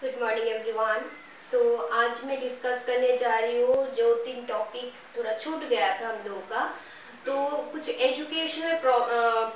Good morning everyone. सो आज मैं discuss करने जा रही हूँ जो 3 टॉपिक थोड़ा छूट गया था हम लोगों का। तो कुछ एजुकेशनल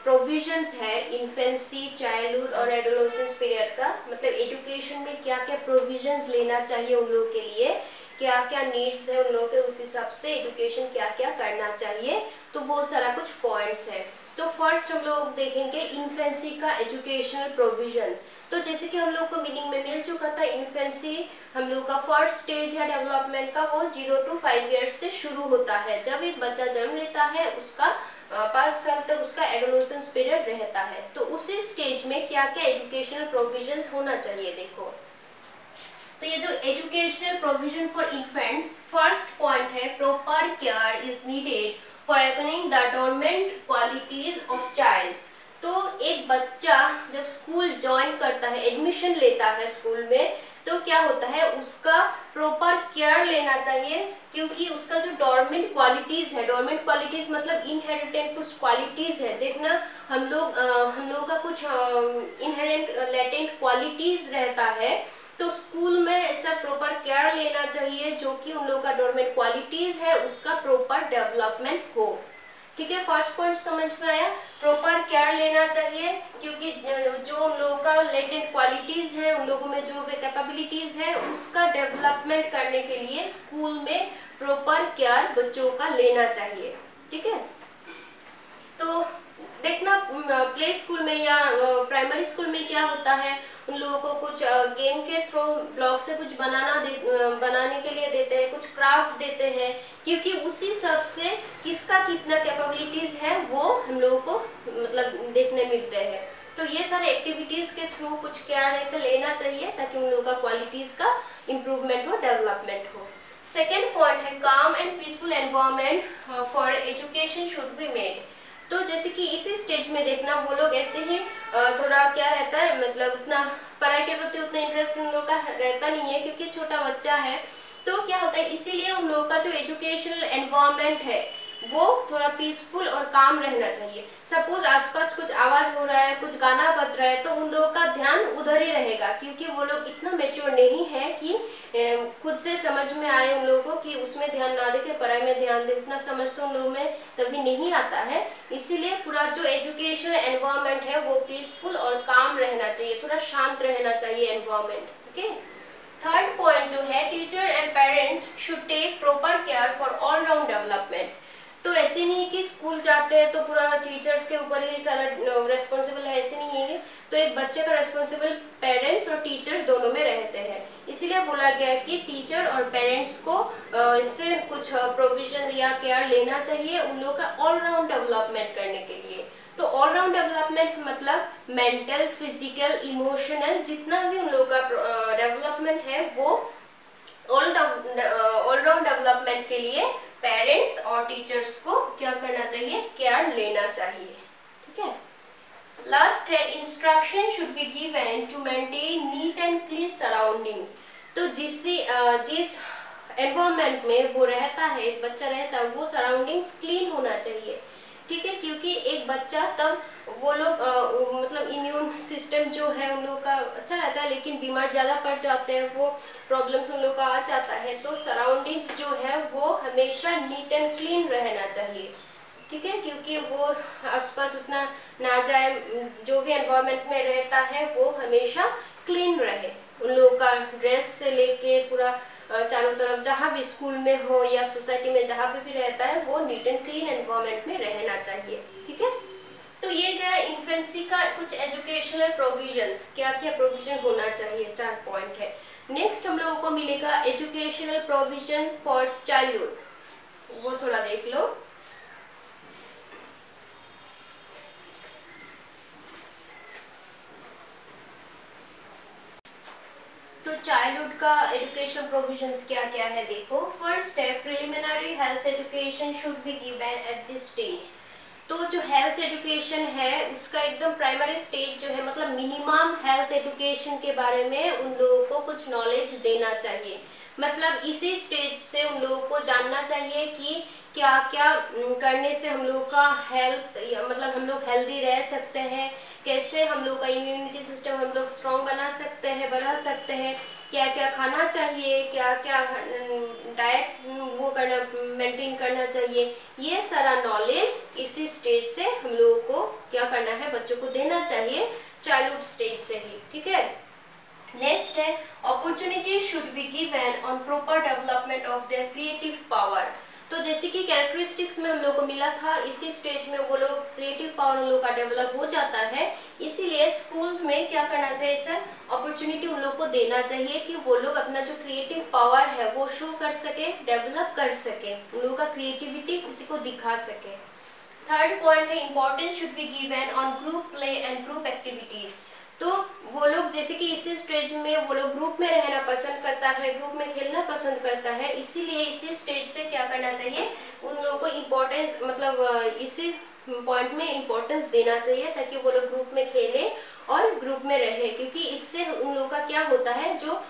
प्रोविजंस है इन्फेंसी, चाइल्डहुड और एडोलेसेंस पीरियड का, मतलब एजुकेशन में क्या क्या प्रोविजंस लेना चाहिए उन लोगों के लिए, क्या क्या नीड्स है उन लोगों के, उस हिसाब से एजुकेशन क्या क्या करना चाहिए। तो वो सारा कुछ पॉइंट्स है। तो फर्स्ट हम लोग देखेंगे इन्फेंसी का एजुकेशनल प्रोविजन। तो जैसे कि हम लोग को मीनिंग में मिल चुका था, इन्फेंसी हम लोग का फर्स्ट स्टेज है डेवलपमेंट का, वो 0 to 5 ईयर्स से शुरू होता है। जब एक बच्चा जन्म लेता है उसका 5 साल तक उसका एडोलेसेंस पीरियड रहता है। तो उसी स्टेज में क्या क्या एजुकेशनल प्रोविजंस होना चाहिए देखो। तो ये जो educational provision for infants, first point है proper care is needed for acquiring the dormant qualities of child. तो एक बच्चा जब स्कूल ज्वाइन करता है, एडमिशन लेता है स्कूल में, तो क्या होता है उसका प्रॉपर केयर लेना चाहिए, क्योंकि उसका जो डोरमेंट क्वालिटीज है, डोरमेंट क्वालिटीज मतलब इनहेरिटेंट कुछ क्वालिटीज है। देखना हम लोग का कुछ इनहेरेंट लेटेंट क्वालिटीज रहता है, तो स्कूल में ऐसा प्रॉपर केयर लेना चाहिए जो कि उन लोगों का डोरमेंट क्वालिटीज है उसका प्रॉपर डेवलपमेंट हो। ठीक है, फर्स्ट पॉइंट समझ में आया। प्रॉपर केयर लेना चाहिए क्योंकि जो उन लोगों का लेटेंट क्वालिटीज है, उन लोगों में जो भी कैपेबिलिटीज है उसका डेवलपमेंट करने के लिए स्कूल में प्रॉपर केयर बच्चों का लेना चाहिए। ठीक है, तो देखना प्ले स्कूल में या प्राइमरी स्कूल में क्या होता है, उन लोगों को कुछ गेम के थ्रू ब्लॉक से कुछ बनाने के लिए देते हैं, कुछ क्राफ्ट देते हैं, क्योंकि उसी सब से किसका कितना कैपेबिलिटीज है वो हम लोगों को मतलब देखने मिलते हैं। तो ये सारे एक्टिविटीज के थ्रू कुछ केयर ऐसे लेना चाहिए ताकि उन लोगों का क्वालिटीज का इम्प्रूवमेंट हो, डेवलपमेंट हो। सेकेंड पॉइंट है काम and peaceful environment for education should be made. तो जैसे कि इसी स्टेज में देखना वो लोग ऐसे ही थोड़ा क्या रहता है, मतलब उतना पढ़ाई के प्रति उतना इंटरेस्ट उन लोगों का रहता नहीं है क्योंकि छोटा बच्चा है। तो क्या होता है, इसीलिए उन लोगों का जो एजुकेशनल एनवायरनमेंट है वो थोड़ा पीसफुल और काम रहना चाहिए। सपोज आसपास कुछ आवाज हो रहा है, कुछ गाना बज रहा है, तो उन लोगों का ध्यान उधर ही रहेगा क्योंकि वो लोग इतना मेच्योर नहीं है कि खुद से समझ में आए उन लोगों को कि उसमें ध्यान ना दे के पढ़ाई में ध्यान दे, इतना समझ तो उन लोगों में तभी नहीं आता है। इसीलिए पूरा जो एजुकेशनल एनवायरनमेंट है वो पीसफुल और काम रहना चाहिए, थोड़ा शांत रहना चाहिए एनवायरनमेंट। ओके, थर्ड पॉइंट जो है teacher and parents should take proper care for all round development. तो ऐसे नहीं कि स्कूल जाते हैं तो पूरा टीचर्स के ऊपर ही सारा रेस्पॉन्सिबल है, ऐसे नहीं है। तो एक बच्चे का रेस्पॉन्सिबल पेरेंट्स और टीचर दोनों में रहते हैं। इसीलिए बोला गया है कि टीचर और पेरेंट्स को इससे कुछ प्रोविजन या केयर लेना चाहिए उन लोगों का ऑलराउंड डेवलपमेंट करने के लिए। तो ऑलराउंड डेवलपमेंट मतलब मेंटल, फिजिकल, इमोशनल, जितना भी उन लोगों का डेवलपमेंट है वो ऑलराउंड डेवलपमेंट के लिए पेरेंट्स और टीचर्स को क्या करना चाहिए, केयर लेना चाहिए। ठीक है, लास्ट है instruction should be given to maintain neat and clean surroundings. तो जिस एनवायरनमेंट में वो रहता है, एक बच्चा रहता है, वो सराउंडिंग्स क्लीन होना चाहिए। ठीक है, क्योंकि एक बच्चा तब वो लोग मतलब इम्यून सिस्टम जो है उन लोगों का अच्छा रहता है, लेकिन बीमार ज़्यादा पड़ जाते हैं, वो प्रॉब्लम्स उन लोगों का आ जाता है। तो सराउंडिंग्स जो है वो हमेशा नीट एंड क्लीन रहना चाहिए। ठीक है, क्योंकि वो आसपास उतना ना जाए, जो भी एनवायरनमेंट में रहता है वो हमेशा क्लीन रहे। उन लोगों का ड्रेस से लेके पूरा चारों तरफ जहाँ भी स्कूल में हो या सोसाइटी में जहाँ पे भी रहता है वो नीट एंड क्लीन एनवायरनमेंट में रहना चाहिए। ठीक है, तो ये गया इन्फेंसी का कुछ एजुकेशनल प्रोविजंस, क्या क्या प्रोविजन होना चाहिए, 4 पॉइंट है। नेक्स्ट हम लोगों को मिलेगा एजुकेशनल प्रोविजन फॉर चाइल्डहुड, वो थोड़ा देख लो। तो चाइल्डहुड का एजुकेशनल प्रोविजंस क्या क्या है देखो। फर्स्ट है preliminary health education should be given at this stage. तो जो हेल्थ एजुकेशन है उसका एकदम प्राइमरी स्टेज जो है, मतलब मिनिमम हेल्थ एजुकेशन के बारे में उन लोगों को कुछ नॉलेज देना चाहिए। मतलब इसी स्टेज से उन लोगों को जानना चाहिए कि क्या क्या करने से हम लोग का हेल्थ, मतलब हम लोग हेल्दी रह सकते हैं, कैसे हम लोग का इम्यूनिटी सिस्टम हम लोग स्ट्रॉन्ग बढ़ा सकते हैं, क्या क्या खाना चाहिए, क्या क्या डाइट वो करना मेंटेन करना चाहिए, ये सारा नॉलेज इसी स्टेज से हम लोगों को क्या करना है, बच्चों को देना चाहिए, चाइल्डहुड स्टेज से ही। ठीक है। नेक्स्ट है opportunity should be given on proper development of their creative power. तो जैसे कि कैरेक्टरिस्टिक्स में हम लोग को मिला था, इसी स्टेज में वो लोग क्रिएटिव पावर उन लोग का डेवलप हो जाता है, इसीलिए स्कूल में क्या करना चाहिए सर, अपॉर्चुनिटी उन लोग को देना चाहिए कि वो लोग अपना जो क्रिएटिव पावर है वो शो कर सके, डेवलप कर सके, उन लोगों का क्रिएटिविटी किसी को दिखा सके। थर्ड पॉइंट है importance should be given on group play and group activities. तो वो लोग जैसे कि इसी स्टेज में वो लोग ग्रुप में रहना पसंद करता है, ग्रुप में खेलना पसंद करता है, इसीलिए इसी स्टेज से क्या करना चाहिए, उन लोगों को इम्पोर्टेंस मतलब इसी पॉइंट में इम्पोर्टेंस देना चाहिए ताकि वो लोग ग्रुप में खेले और ग्रुप में रहे, क्योंकि इससे उन लोगों का क्या होता है, जो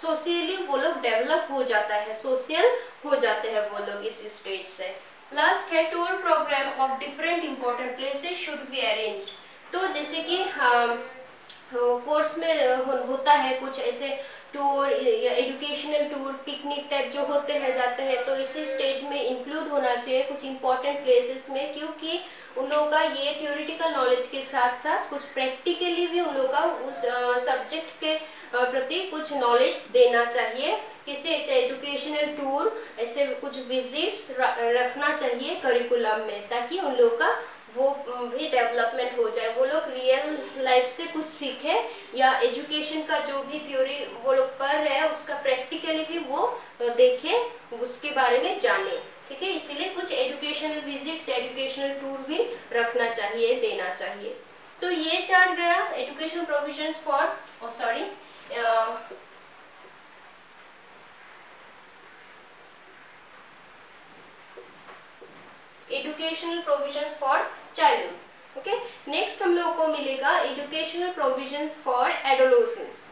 सोशली वो लोग डेवलप हो जाता है, सोशल हो जाते हैं वो लोग इस स्टेज से। लास्ट है tour programme of different important places should be arranged. तो जैसे कि कोर्स में होता है कुछ ऐसे टूर या एजुकेशनल टूर, पिकनिक टाइप जो होते हैं जाते हैं, तो इसी स्टेज में इंक्लूड होना चाहिए कुछ इंपॉर्टेंट प्लेसेस में, क्योंकि उन लोगों का ये थियोरिटिकल नॉलेज के साथ साथ कुछ प्रैक्टिकली भी उन लोगों का उस सब्जेक्ट के प्रति कुछ नॉलेज देना चाहिए। किसी ऐसे एजुकेशनल टूर, ऐसे कुछ विजिट्स रखना चाहिए करिकुलम में, ताकि उन लोगों का वो भी डेवलपमेंट हो जाए, वो लोग रियल लाइफ से कुछ सीखे, या एजुकेशन का जो भी थ्योरी वो लोग पढ़ रहे हैं उसका प्रैक्टिकली भी वो देखे, उसके बारे में जाने। ठीक है, इसीलिए कुछ एजुकेशनल विजिट्स, एजुकेशनल टूर भी रखना चाहिए, देना चाहिए। तो ये चार गया educational provisions for educational provisions for childhood. Okay, next हम लोगों को मिलेगा एजुकेशनल प्रोविजंस फॉर एडोलेसेंस।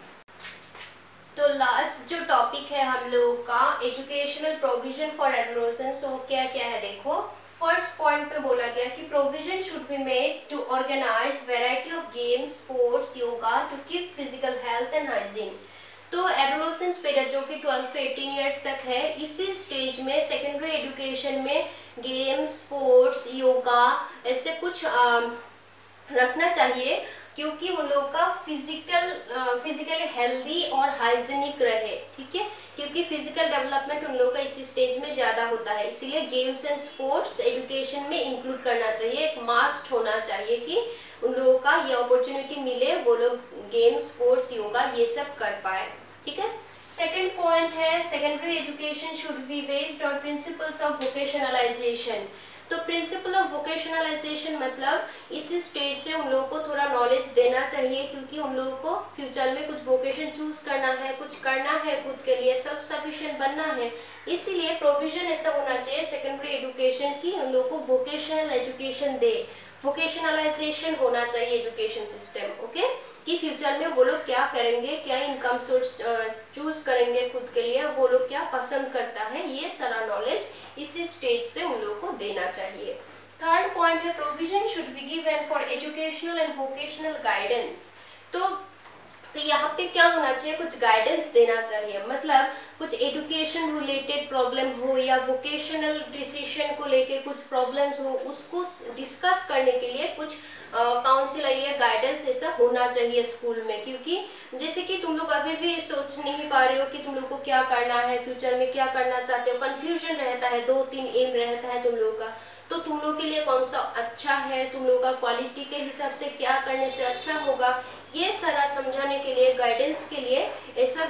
तो लास्ट जो टॉपिक है हम लोगों का एजुकेशनल प्रोविजन फॉर एडोलेसेंस, वो क्या क्या है देखो। फर्स्ट पॉइंट पे बोला गया कि provision should be made to organise variety of games, sports, yoga to keep physical health and hygiene. तो एडोलेसेंस पीरियड जो कि 12 से 18 ईयर्स तक है, इसी स्टेज में सेकेंडरी एजुकेशन में गेम्स, स्पोर्ट्स, योगा ऐसे कुछ रखना चाहिए, क्योंकि उन लोगों का फिजिकली हेल्दी और हाइजीनिक रहे। ठीक है, क्योंकि फिजिकल डेवलपमेंट उन लोगों का इसी स्टेज में ज़्यादा होता है, इसीलिए गेम्स एंड स्पोर्ट्स एजुकेशन में इंक्लूड करना चाहिए, एक मास्ट होना चाहिए कि उन लोगों का ये अपॉर्चुनिटी मिले, वो लोग गेम्स, स्पोर्ट्स, योगा ये सब कर पाए। ठीक है। सेकेंड पॉइंट है secondary education should be based on principles of vocationalisation. तो प्रिंसिपल ऑफ वोकेशनलाइजेशन मतलब इसी स्टेज से उन लोगों को थोड़ा नॉलेज देना चाहिए, क्योंकि उन लोगों को फ्यूचर में कुछ वोकेशन चूज करना है, कुछ करना है खुद के लिए, सेल्फ सफिशिएंट बनना है, इसीलिए प्रोविजन ऐसा होना चाहिए सेकेंडरी एजुकेशन की उन लोगों को वोकेशनल एजुकेशन दे, वोकेशनलाइजेशन होना चाहिए एजुकेशन सिस्टम। ओके, कि फ्यूचर में वो लोग क्या करेंगे, क्या इनकम सोर्स चूज करेंगे खुद के लिए, वो लोग क्या पसंद करता है, ये सारा नॉलेज इसी स्टेज से उन लोगों को देना चाहिए। थर्ड पॉइंट है provision should be given for educational and vocational guidance. तो यहाँ पे क्या होना चाहिए, कुछ गाइडेंस देना चाहिए, मतलब कुछ एजुकेशन रिलेटेड प्रॉब्लम हो या वोकेशनल डिसीजन को लेके कुछ प्रॉब्लम्स हो, उसको डिस्कस करने के लिए कुछ काउंसिलर या गाइडेंस ऐसा होना चाहिए स्कूल में। क्योंकि जैसे कि तुम लोग अभी भी सोच नहीं पा रहे हो कि तुम लोग को क्या करना है, फ्यूचर में क्या करना चाहते हो, कंफ्यूजन रहता है, 2-3 एम रहता है तुम लोगों का, तो तुम लोग के लिए कौन सा अच्छा है, तुम लोग का क्वालिटी के हिसाब से क्या करने से अच्छा होगा, ये सारा समझाने के लिए, गाइडेंस के लिए ऐसा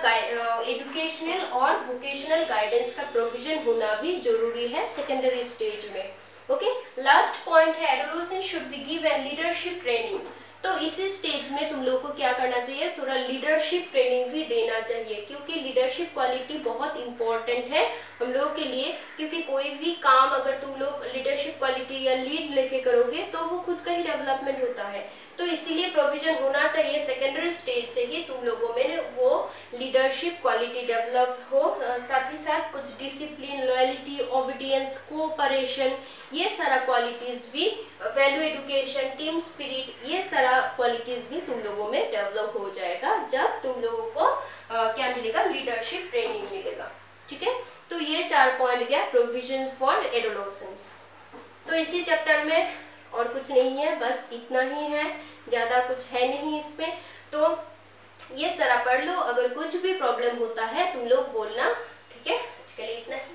एजुकेशनल और वोकेशनल गाइडेंस का प्रोविजन होना भी जरूरी है सेकेंडरी स्टेज में। ओके, लास्ट पॉइंट है adolescence should be given leadership training. तो इसी स्टेज में तुम लोग को क्या करना चाहिए, थोड़ा लीडरशिप ट्रेनिंग भी देना चाहिए, क्योंकि लीडरशिप क्वालिटी बहुत इंपॉर्टेंट है हम लोगों के लिए। क्योंकि कोई भी काम अगर तुम लोग लीडरशिप क्वालिटी या लीड लेके करोगे तो वो खुद का ही डेवलपमेंट होता है। तो इसीलिए प्रोविजन होना चाहिए सेकेंडरी स्टेज से ही तुम लोगों में हो, लीडरशिप क्वालिटी डेवलप हो, साथ ही साथ कुछ डिसिप्लिन, लॉयल्टी, ओबीडियंस, कोऑपरेशन, ये सारा क्वालिटीज भी, वैल्यू एडुकेशन, टीम स्पिरिट, ये सारा क्वालिटीज भी तुम लोगों में डेवलप हो जाएगा जब तुम लोगों को क्या मिलेगा, लीडरशिप ट्रेनिंग मिलेगा। ठीक है, तो ये 4 पॉइंट गया प्रोविजंस फॉर एडोलसेंस। तो इसी चैप्टर में और कुछ नहीं है, बस इतना ही है, ज्यादा कुछ है नहीं इसमें। तो ये सारा पढ़ लो, अगर कुछ भी प्रॉब्लम होता है तुम लोग बोलना। ठीक है, आज के लिए इतना ही।